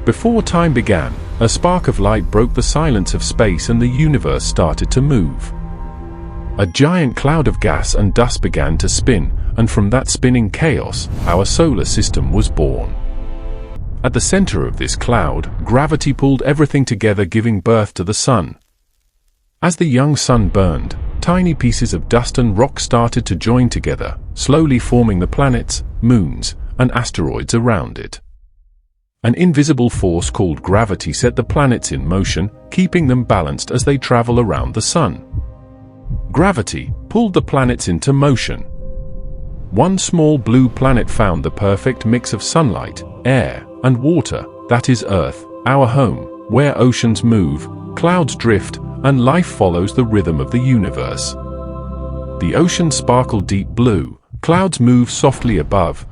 Before time began, a spark of light broke the silence of space and the universe started to move. A giant cloud of gas and dust began to spin, and from that spinning chaos, our solar system was born. At the center of this cloud, gravity pulled everything together, giving birth to the sun. As the young sun burned, tiny pieces of dust and rock started to join together, slowly forming the planets, moons, and asteroids around it. An invisible force called gravity set the planets in motion, keeping them balanced as they travel around the sun. Gravity pulled the planets into motion. One small blue planet found the perfect mix of sunlight, air, and water, that is Earth, our home, where oceans move, clouds drift, and life follows the rhythm of the universe. The oceans sparkle deep blue, clouds move softly above,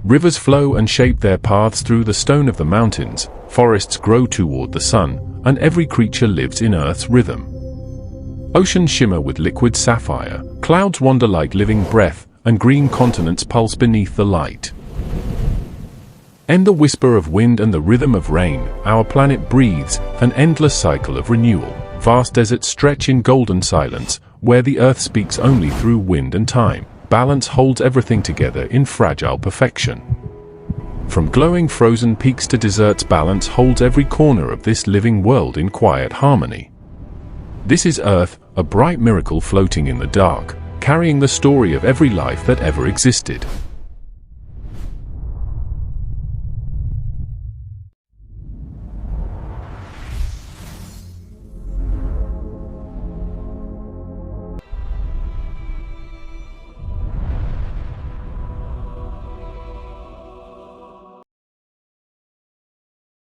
rivers flow and shape their paths through the stone of the mountains, forests grow toward the sun, and every creature lives in Earth's rhythm. Oceans shimmer with liquid sapphire, clouds wander like living breath, and green continents pulse beneath the light. In the whisper of wind and the rhythm of rain, our planet breathes, an endless cycle of renewal. Vast deserts stretch in golden silence, where the earth speaks only through wind and time. Balance holds everything together in fragile perfection. From glowing frozen peaks to deserts, balance holds every corner of this living world in quiet harmony. This is Earth, a bright miracle floating in the dark, carrying the story of every life that ever existed.